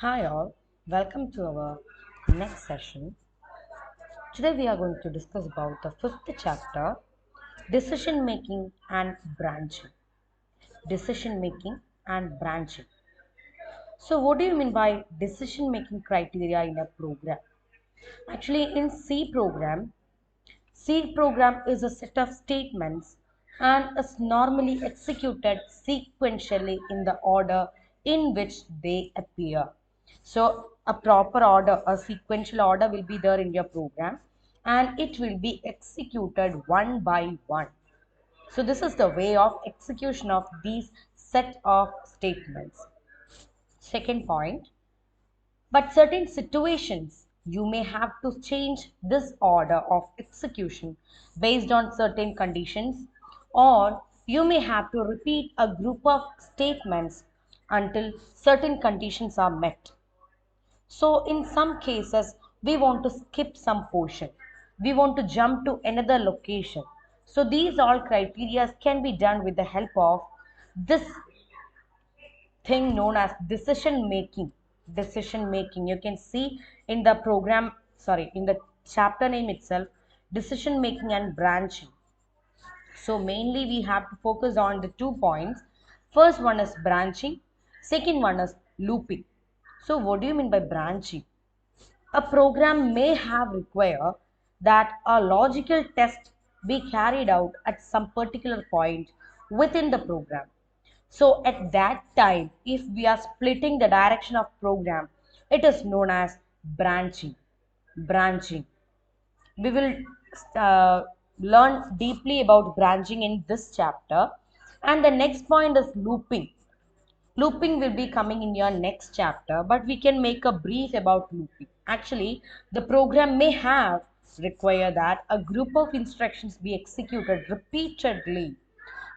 Hi all, welcome to our next session. Today we are going to discuss about the fifth chapter, decision making and branching. Decision making and branching. So what do you mean by decision making criteria in a program? Actually in C program is a set of statements and is normally executed sequentially in the order in which they appear. So a proper order, a sequential order will be there in your program and it will be executed one by one. So this is the way of execution of these set of statements. Second point, but certain situations you may have to change this order of execution based on certain conditions, or you may have to repeat a group of statements until certain conditions are met. So, in some cases, we want to skip some portion, we want to jump to another location. So, these all criteria can be done with the help of this thing known as decision making. You can see in the program, sorry, in the chapter name itself, decision making and branching. So mainly we have to focus on the 2 points. First one is branching, second one is looping. So what do you mean by branching? A program may have require that a logical test be carried out at some particular point within the program. So at that time, if we are splitting the direction of program, it is known as branching. Branching. We will uh, learn deeply about branching in this chapter. And the next point is looping. Looping will be coming in your next chapter, but we can make a brief about looping. Actually, the program may have require that a group of instructions be executed repeatedly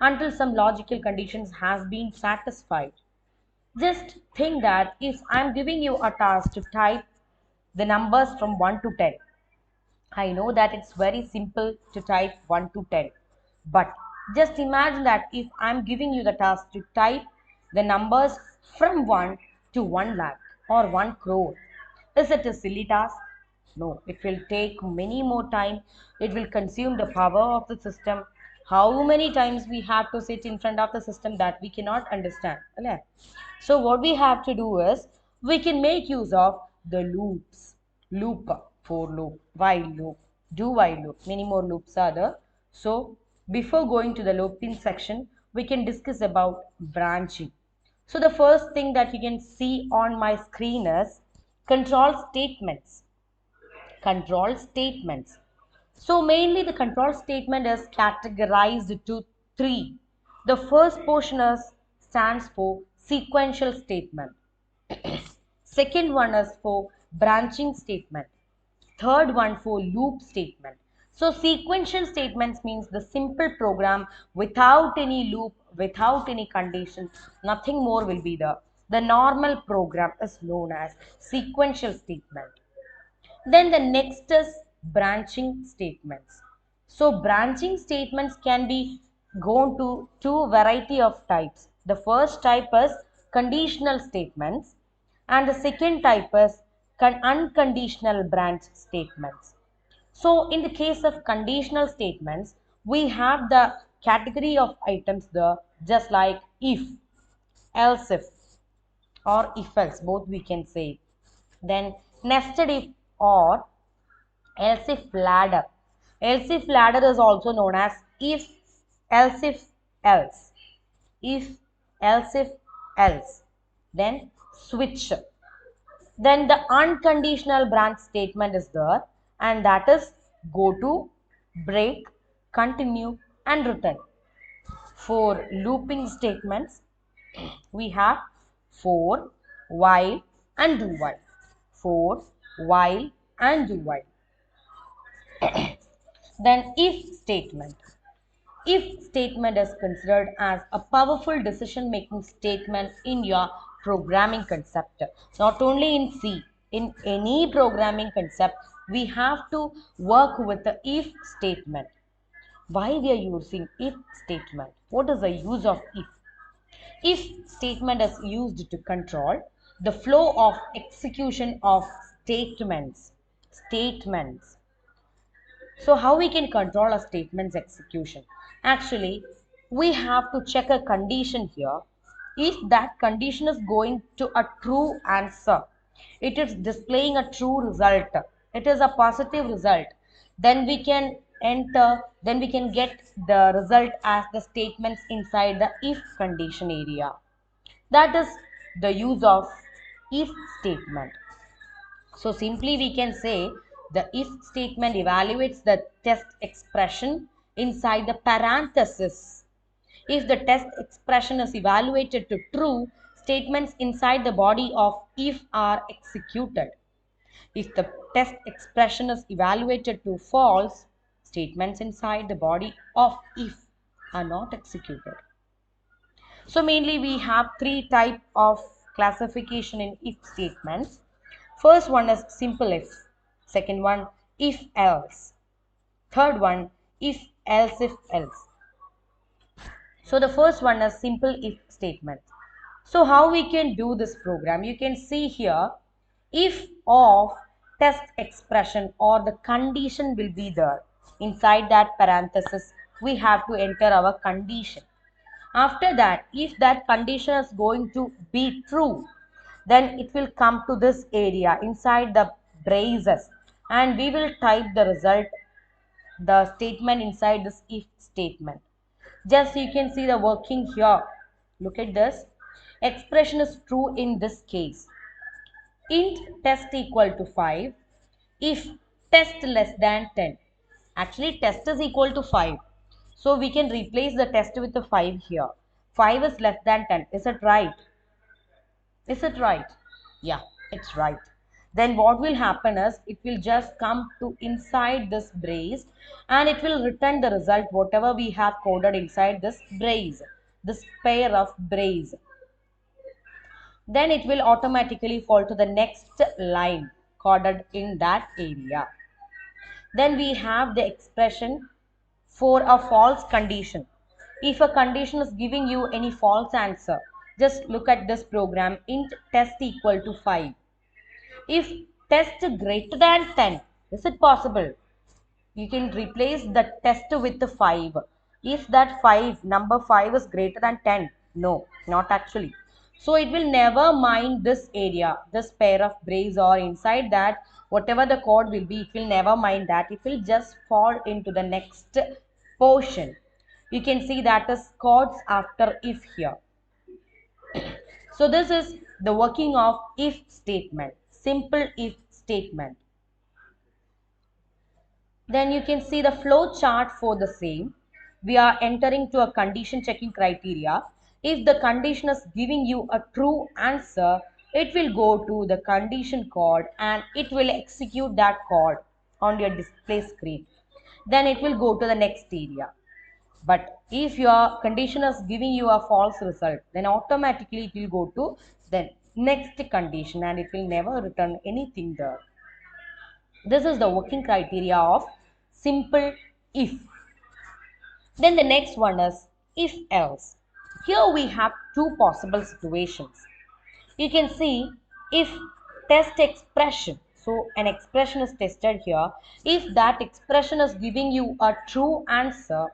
until some logical conditions has been satisfied. Just think that if I'm giving you a task to type the numbers from 1 to 10, I know that it's very simple to type 1 to 10. But just imagine that if I'm giving you the task to type the numbers from 1 to 1 lakh or 1 crore, is it a silly task? No, it will take many more time. It will consume the power of the system. How many times we have to sit in front of the system that we cannot understand. Alle? So what we have to do is we can make use of the loops. Loop, for loop, while loop, do while loop. Many more loops are there. So before going to the looping section, we can discuss about branching. So the first thing that you can see on my screen is control statements. Control statements. So mainly the control statement is categorized to three. The first portion is stands for sequential statement. Second one is for branching statement. Third one for loop statement. So sequential statements means the simple program without any loop, without any condition, nothing more will be there. The normal program is known as sequential statement. Then the next is branching statements. So branching statements can be gone to two variety of types. The first type is conditional statements and the second type is unconditional branch statements. So in the case of conditional statements, we have the category of items there just like if, else if or if else, both we can say. Then nested if or Elsif ladder. Elsif ladder is also known as if, else if, else. If, else if, else. Then switch. Then the unconditional branch statement is there and that is go to, break, continue and return. For looping statements, we have for, while and do while. For, while and do while. Then if statement. If statement is considered as a powerful decision making statement in your programming concept. Not only in C, in any programming concept, we have to work with the if statement. Why we are using if statement? What is the use of if? If statement is used to control the flow of execution of statements. So how we can control a statement's execution? Actually, we have to check a condition here. If that condition is going to a true answer, it is displaying a true result, it is a positive result, then we can then we can get the result as the statements inside the if condition area. That is the use of if statement. So simply we can say the if statement evaluates the test expression inside the parenthesis. If the test expression is evaluated to true, statements inside the body of if are executed. If the test expression is evaluated to false, statements inside the body of if are not executed. So mainly we have three type of classification in if statements. First one is simple if, second one if else, third one if else. So the first one is simple if statement. So how we can do this program? You can see here, if of test expression or the condition will be there. Inside that parenthesis, we have to enter our condition. After that, if that condition is going to be true, then it will come to this area inside the braces and we will type the result, the statement inside this if statement. Just you can see the working here. Look at this. Expression is true in this case. Int test equal to 5 if test less than 10. Actually test is equal to 5. So we can replace the test with the 5 here. 5 is less than 10. Is it right? Is it right? Yeah, it's right. Then what will happen is it will just come to inside this brace and it will return the result whatever we have coded inside this brace, this pair of brace. Then it will automatically fall to the next line coded in that area. Then we have the expression for a false condition. If a condition is giving you any false answer, just look at this program, int test equal to 5. If test greater than 10, is it possible? You can replace the test with the 5. If that number 5 is greater than 10, no, not actually. So it will never mind this area, this pair of brace or inside that, whatever the code will be, it will never mind that. It will just fall into the next portion. You can see that is codes after if here. So this is the working of if statement, simple if statement. Then you can see the flow chart for the same. We are entering to a condition checking criteria. If the condition is giving you a true answer, it will go to the condition code and it will execute that code on your display screen. Then it will go to the next area. But if your condition is giving you a false result, then automatically it will go to the next condition and it will never return anything there. This is the working criteria of simple if. Then the next one is if else. Here we have two possible situations. You can see if test expression. So an expression is tested here. If that expression is giving you a true answer,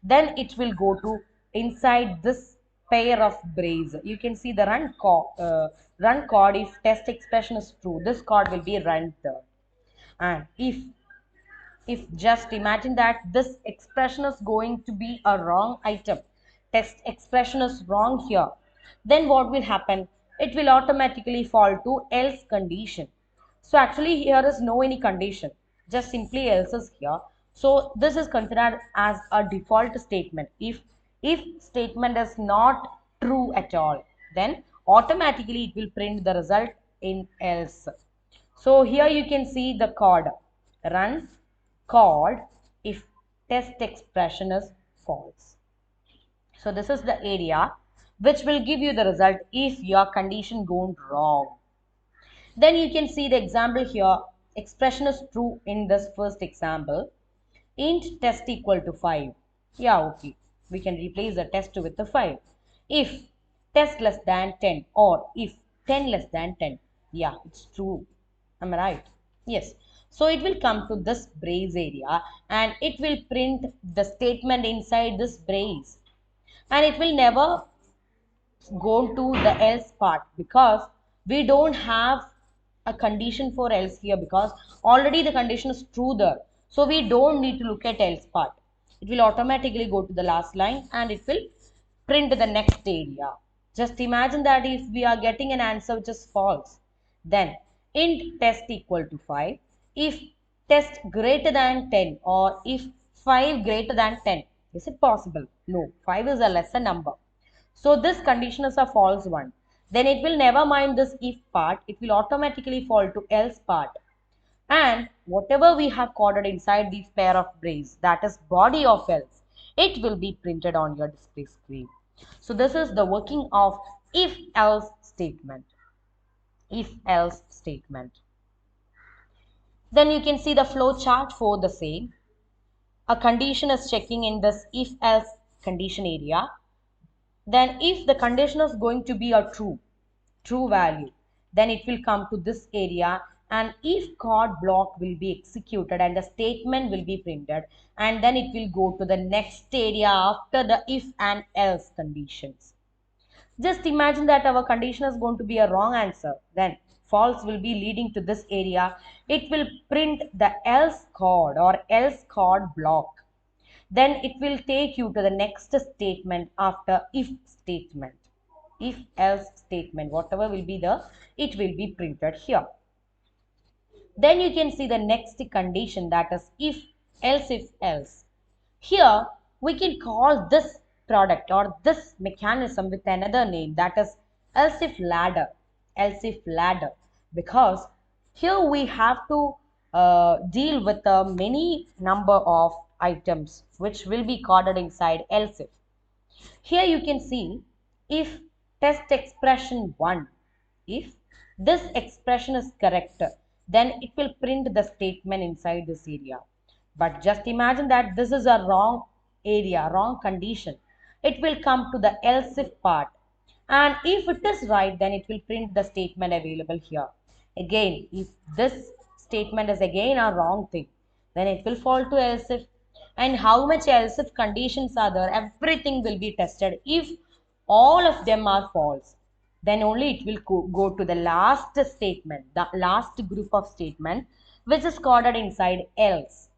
then it will go to inside this pair of brace. You can see the run code if test expression is true. This code will be run there. And if just imagine that this expression is going to be a wrong item, test expression is wrong here, then what will happen? It will automatically fall to else condition. So actually here is no any condition, just simply else is here. So this is considered as a default statement. If statement is not true at all, then automatically it will print the result in else. So here you can see the code run called if test expression is false. So this is the area which will give you the result if your condition gone wrong. Then you can see the example here, expression is true in this first example. Int test equal to 5. Yeah, okay. We can replace the test with the 5. If test less than 10 or if 10 less than 10. Yeah, it's true. Am I right? Yes. So it will come to this brace area and it will print the statement inside this brace. And it will never go to the else part because we don't have a condition for else here because already the condition is true there. So we don't need to look at else part. It will automatically go to the last line and it will print the next area. Just imagine that if we are getting an answer which is false, then int test equal to 5, if test greater than 10 or if 5 greater than 10, is it possible? No, 5 is a lesser number. So this condition is a false one. Then it will never mind this if part. It will automatically fall to else part. And whatever we have coded inside these pair of brace, that is body of else, it will be printed on your display screen. So this is the working of if else statement. If else statement. Then you can see the flow chart for the same. A condition is checking in this if else condition area. Then if the condition is going to be a true value, then it will come to this area and if code block will be executed and the statement will be printed and then it will go to the next area after the if and else conditions. Just imagine that our condition is going to be a wrong answer, then false will be leading to this area. It will print the else code or else code block. Then it will take you to the next statement after if statement. If else statement, whatever will be the, it will be printed here. Then you can see the next condition, that is if else. Here we can call this product or this mechanism with another name, that is Elsif ladder. Elsif ladder, because here we have to deal with a many number of items which will be coded inside Elsif. Here you can see if test expression 1, if this expression is correct, then it will print the statement inside this area. But just imagine that this is a wrong area, wrong condition. It will come to the else if part. And if it is right, then it will print the statement available here. Again, if this statement is again a wrong thing, then it will fall to else if. And how much else if conditions are there, everything will be tested. If all of them are false, then only it will go to the last statement, the last group of statement which is coded inside else.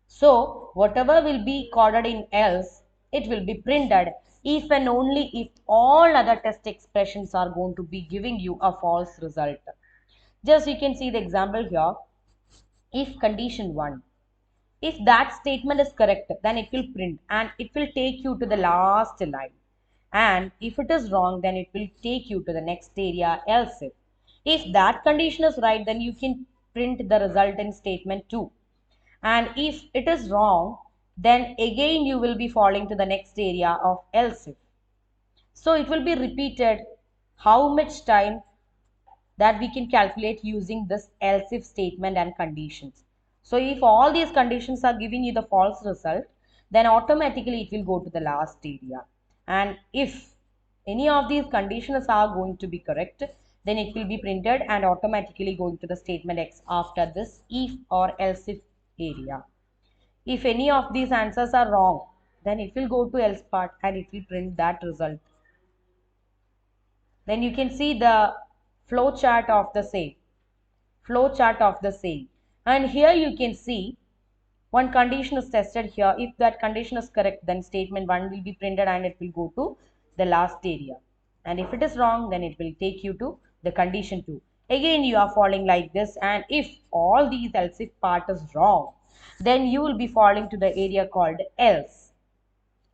So whatever will be coded in else, it will be printed if and only if all other test expressions are going to be giving you a false result. Just you can see the example here. If condition 1, if that statement is correct, then it will print and it will take you to the last line. And if it is wrong, then it will take you to the next area else if. If that condition is right, then you can print the result in statement 2. And if it is wrong, then again you will be falling to the next area of else if. So it will be repeated how much time that we can calculate using this else if statement and conditions. So if all these conditions are giving you the false result, then automatically it will go to the last area. And if any of these conditions are going to be correct, then it will be printed and automatically going to the statement X after this if or else if area. If any of these answers are wrong, then it will go to else part and it will print that result. Then you can see the flow chart of the same. Flow chart of the same. And here you can see one condition is tested here. If that condition is correct, then statement 1 will be printed and it will go to the last area. And if it is wrong, then it will take you to the condition 2. Again, you are falling like this. And if all these else if part is wrong, then you will be falling to the area called else.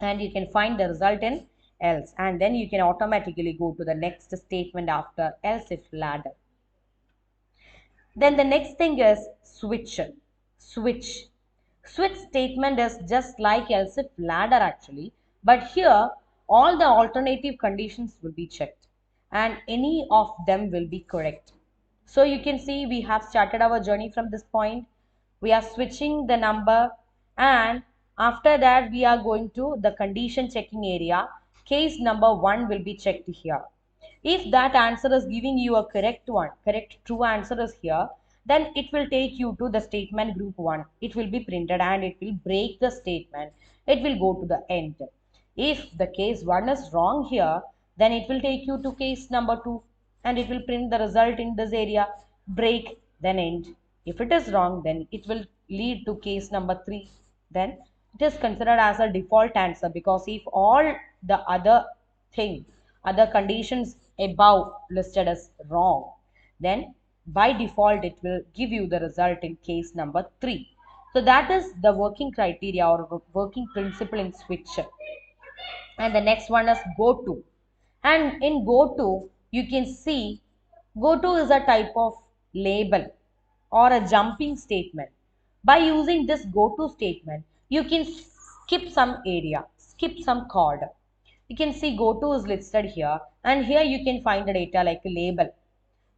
And you can find the result in else. And then you can automatically go to the next statement after else if ladder. Then the next thing is switch. Switch. Switch statement is just like else if ladder actually, but here all the alternative conditions will be checked and any of them will be correct. So you can see we have started our journey from this point. We are switching the number and after that we are going to the condition checking area. Case number 1 will be checked here. If that answer is giving you a correct one, correct true answer is here, then it will take you to the statement group 1. It will be printed and it will break the statement. It will go to the end. If the case 1 is wrong here, then it will take you to case number 2 and it will print the result in this area, break, then end. If it is wrong, then it will lead to case number 3. Then it is considered as a default answer, because if all the other conditions above listed as wrong, then by default it will give you the result in case number 3. So that is the working criteria or working principle in switch. And the next one is Goto. And in Goto, you can see Goto is a type of label or a jumping statement. By using this Goto statement, you can skip some area, skip some code. You can see Goto is listed here, and here you can find the data like a label.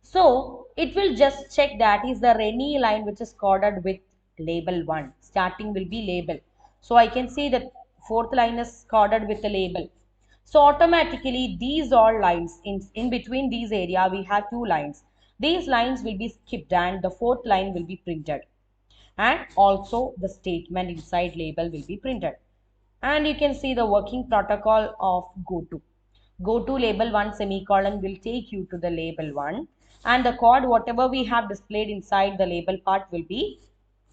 So it will just check that is there any line which is coded with label 1. Starting will be label. So I can see that fourth line is coded with a label. So automatically these all lines in between these area we have two lines. These lines will be skipped and the fourth line will be printed. And also the statement inside label will be printed. And you can see the working protocol of Goto. Goto label 1 semicolon will take you to the label 1, and the code whatever we have displayed inside the label part will be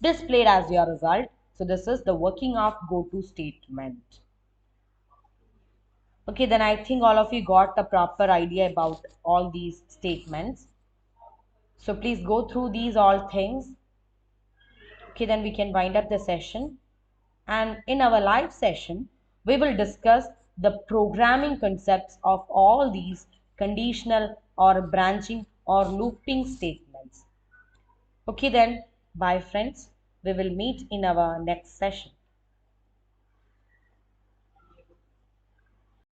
displayed as your result. So this is the working of Goto statement. Okay, then I think all of you got a proper idea about all these statements. So please go through these all things. Okay, then we can wind up the session. And in our live session, we will discuss the programming concepts of all these conditional or branching or looping statements. Okay, then, bye friends. We will meet in our next session.